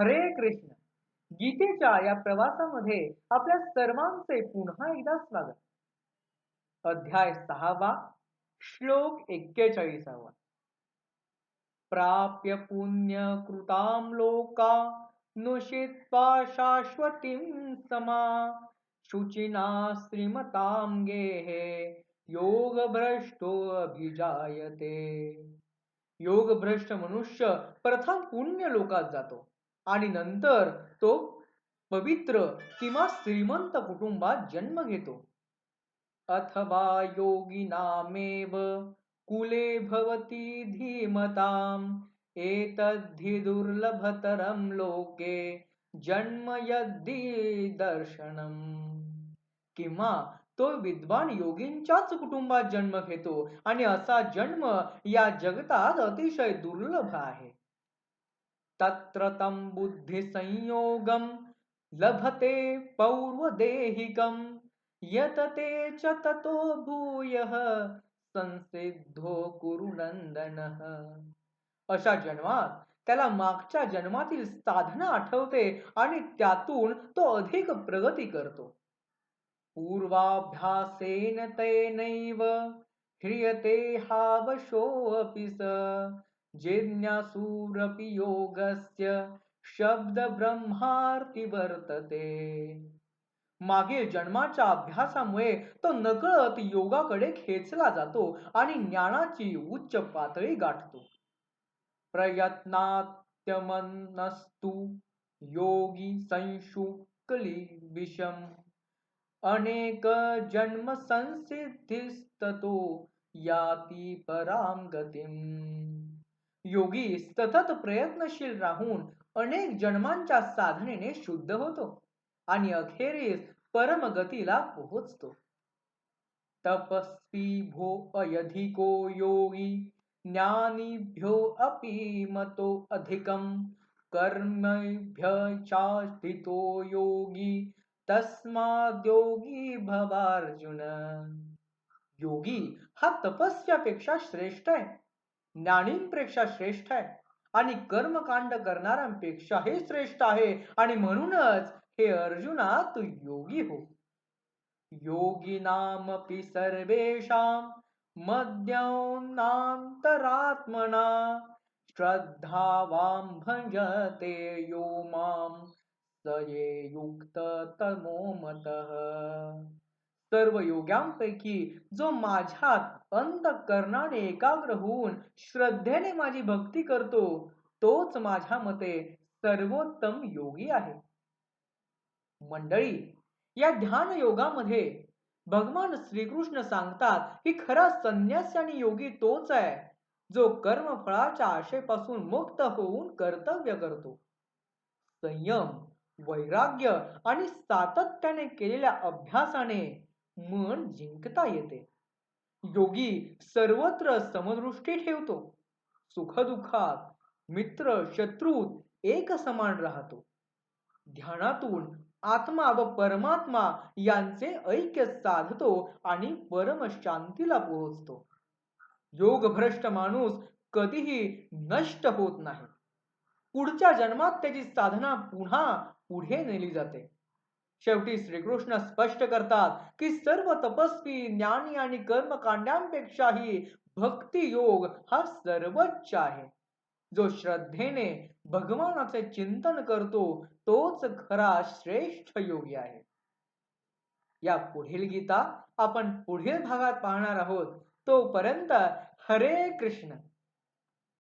हरे कृष्ण. गीतेच्या या प्रवासामध्ये आपल्या सर्वांचे पुन्हा एकदा स्वागत. अध्याय 6वा, श्लोक 41. प्राप्य पुण्यकृतां लोका नुषित्वा शाश्वतीं समा शुचिना श्रीमतां गेहे योगभ्रष्टो अभिजायते. योगभ्रष्ट मनुष्य प्रथम पुण्य लोकात जातो आणि नंतर तो पवित्र किंवा श्रीमंत कुटुंबात जन्म घेतो. अथवा योगिनामेव कुले भवती धीमताम् एतद्धि दुर्लभतरं लोके जन्म यद्दी दर्शनम. किंवा तो विद्वान योगींच्याच कुटुंबात जन्म घेतो आणि असा जन्म या जगतात अतिशय दुर्लभ आहे. तत्र तं बुद्धिसंयोगं लभते पौर्वदेहिकं यत ते च ततो भूयः संसिद्धो कुरु नंदनः. अशा जन्मात त्याला मागच्या जन्मातील साधना आठवते आणि त्यातून तो अधिक प्रगती करतो. पूर्वाभ्यासेन तेनैव ह्रियते हावशोऽपि स जिज्ञासुरपि योगस्य शब्द ब्रह्मार्ति वर्तते. मागील जन्माच्या अभ्यासामुळे तो नकळत योगाकडे खेचला जातो आणि ज्ञानाची उच्च पातळी गाठतो. प्रयत्नात्यमनस्तु योगी संशुक्ली विषम अनेक जन्म संसिद्धिस्ततो याती पराम गतिम. योगी सतत प्रयत्नशील राहून अनेक जन्मांच्या साधनेने शुद्ध होतो आणि अखेरीस परमगतीला पोहोचतो. तपस्वी भो अयधिको योगी ज्ञानीभ्यो अपि मतो अधिकम कर्मभ्य चास्थितो योगी तस्माद्योगी भवार्जुन. योगी हा तपस्यापेक्षा श्रेष्ठ आहे, ज्ञानींपेक्षा श्रेष्ठ आहे आणि कर्मकांड करणाऱ्यांपेक्षाही श्रेष्ठ आहे आणि म्हणूनच हे अर्जुना तू योगी हो. योगिनामपि सर्वेषां मद्योऽन्तरात्मना श्रद्धावान् भजते यो मां स ये युक्त तमो मतः. सर्व योग्यांपैकी जो माझ्यात अंतःकरणाने एकाग्र होऊन श्रद्धेने माझी भक्ती करतो तोच माझ्या मते सर्वोत्तम योगी आहे. मंडळी, या ध्यान योगामध्ये भगवान श्रीकृष्ण सांगतात की खरा संन्यासी आणि योगी तोच आहे जो कर्मफळाच्या आशेपासून मुक्त होऊन कर्तव्य करतो. संयम, वैराग्य आणि सातत्याने केलेल्या अभ्यासाने मन जिंकता येते. योगी सर्वत्र समदृष्टी ठेवतो. सुखदुःखात मित्र शत्रूत एक समान राहतो. ध्यानातून आत्मा व परमात्मा यांचे ऐक्य साधतो आणि परमशांतीला पोहोचतो. योगभ्रष्ट माणूस कधीही नष्ट होत नाही. पुढच्या जन्मात त्याची साधना पुन्हा पुढे नेली जाते. शेवटी श्रीकृष्ण स्पष्ट करतात की सर्व तपस्वी, ज्ञानी आणि कर्मकांडांपेक्षाही भक्ती योग हा सर्वोच्च आहे. जो श्रद्धेने भगवानाचे चिंतन करतो तोच खरा श्रेष्ठ योगी आहे. या पुढील गीता आपण पुढील भागात पाहणार आहोत. तोपर्यंत हरे कृष्ण.